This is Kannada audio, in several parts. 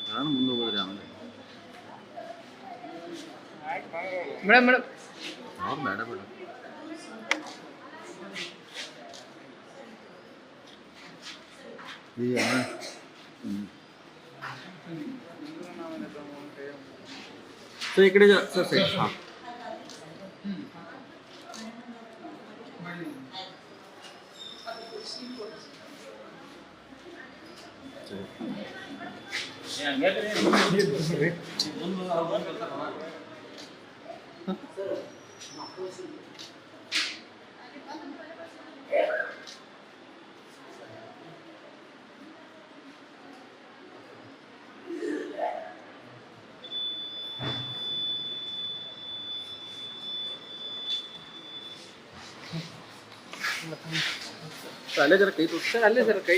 ನಾನು ಮುಂದೆ ಹೋಗೋದ್ರಿ ಆಮೇಲೆ ಮೇಡಮ್ ಮೇಡಮ್ ಅವ್ರು ಬೇಡ ಬೇಡ ಈ ಸರ್ ಈ ಕಡೆ ಸರ್ ಸೈಡ್ ಹಾಂ ಅಲ್ಲೇ ಜರ ಕೈ ತೋರಿಸಿ ಸರ್ ಅಲ್ಲೇ ಜರ ಕೈ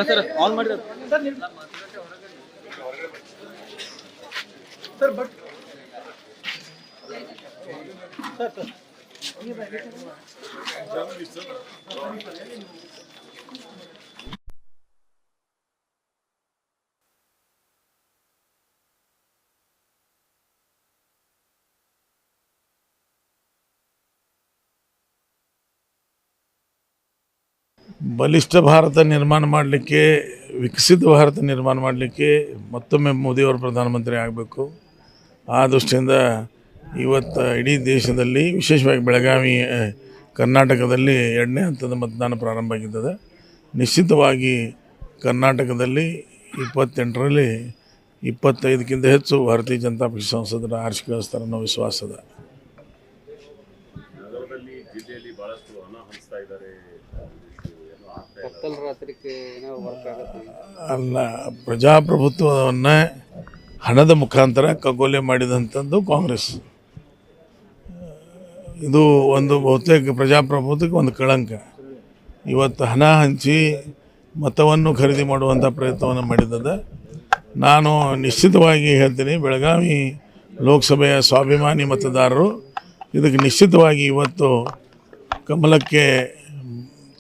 ಸರ್ ಆನ್ ಮಾಡಿದ ಸರ್ ಬಟ್ ಸರ್ ಸರ್ ಬಲಿಷ್ಠ ಭಾರತ ನಿರ್ಮಾಣ ಮಾಡಲಿಕ್ಕೆ, ವಿಕಸಿತ ಭಾರತ ನಿರ್ಮಾಣ ಮಾಡಲಿಕ್ಕೆ ಮತ್ತೊಮ್ಮೆ ಮೋದಿಯವರು ಪ್ರಧಾನಮಂತ್ರಿ ಆಗಬೇಕು. ಆ ದೃಷ್ಟಿಯಿಂದ ಇವತ್ತು ಇಡೀ ದೇಶದಲ್ಲಿ, ವಿಶೇಷವಾಗಿ ಬೆಳಗಾವಿ ಕರ್ನಾಟಕದಲ್ಲಿ 2ನೇ ಹಂತದ ಮತದಾನ ಪ್ರಾರಂಭ ಆಗಿದ್ದದೆ. ನಿಶ್ಚಿತವಾಗಿ ಕರ್ನಾಟಕದಲ್ಲಿ 28ರಲ್ಲಿ 25ಕ್ಕಿಂತ ಹೆಚ್ಚು ಭಾರತೀಯ ಜನತಾ ಪಕ್ಷ ಸಂಸದರ ಆರಿಸಿ ಕಳಿಸ್ತಾರೆ ಅನ್ನೋ ವಿಶ್ವಾಸ ಅದ. ಅಲ್ಲ, ಪ್ರಜಾಪ್ರಭುತ್ವವನ್ನು ಹಣದ ಮುಖಾಂತರ ಕಗ್ಗೊಲೆ ಮಾಡಿದಂಥದ್ದು ಕಾಂಗ್ರೆಸ್. ಇದು ಒಂದು ಬಹುತೇಕ ಪ್ರಜಾಪ್ರಭುತ್ವಕ್ಕೆ ಒಂದು ಕಳಂಕ. ಇವತ್ತು ಹಣ ಹಂಚಿ ಮತವನ್ನು ಖರೀದಿ ಮಾಡುವಂಥ ಪ್ರಯತ್ನವನ್ನು ಮಾಡಿದ್ದದ. ನಾನು ನಿಶ್ಚಿತವಾಗಿ ಹೇಳ್ತೀನಿ, ಬೆಳಗಾವಿ ಲೋಕಸಭೆಯ ಸ್ವಾಭಿಮಾನಿ ಮತದಾರರು ಇದಕ್ಕೆ ನಿಶ್ಚಿತವಾಗಿ ಇವತ್ತು ಕಮಲಕ್ಕೆ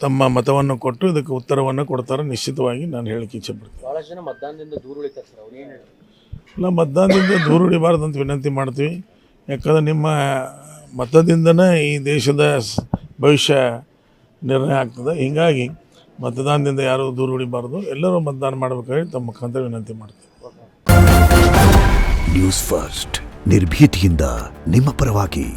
ತಮ್ಮ ಮತವನ್ನು ಕೊಟ್ಟು ಇದಕ್ಕೆ ಉತ್ತರವನ್ನು ಕೊಡ್ತಾರೆ. ನಿಶ್ಚಿತವಾಗಿ ನಾನು ಹೇಳಕ್ಕೆ ಇಚ್ಛೆಪಡ್ತೀನಿ. ಭಾಳಷ್ಟು ಜನ ಮತದಾನದಿಂದ ದೂರ ಉಳಿತಾರೆ ಸರ್, ಅವ್ರು ಏನು ಹೇಳ್ತಾರೆ? ಇಲ್ಲ, ಮತದಾನದಿಂದ ದೂರ ಉಳಿಬಾರ್ದು ಅಂತ ವಿನಂತಿ ಮಾಡ್ತೀವಿ. ಯಾಕಂದರೆ ನಿಮ್ಮ ಮತದಿಂದನೇ ಈ ದೇಶದ ಭವಿಷ್ಯ ನಿರ್ಣಯ ಆಗ್ತದೆ. ಹೀಗಾಗಿ ಮತದಾನದಿಂದ ಯಾರೂ ದೂರ ಉಳಿಬಾರ್ದು, ಎಲ್ಲರೂ ಮತದಾನ ಮಾಡಬೇಕಾಗಿ ತಮ್ಮ ಮುಖಾಂತರ ವಿನಂತಿ ಮಾಡ್ತೀವಿ. ನ್ಯೂಸ್ ಫಸ್ಟ್, ನಿರ್ಭೀತಿಯಿಂದ ನಿಮ್ಮ ಪರವಾಗಿ.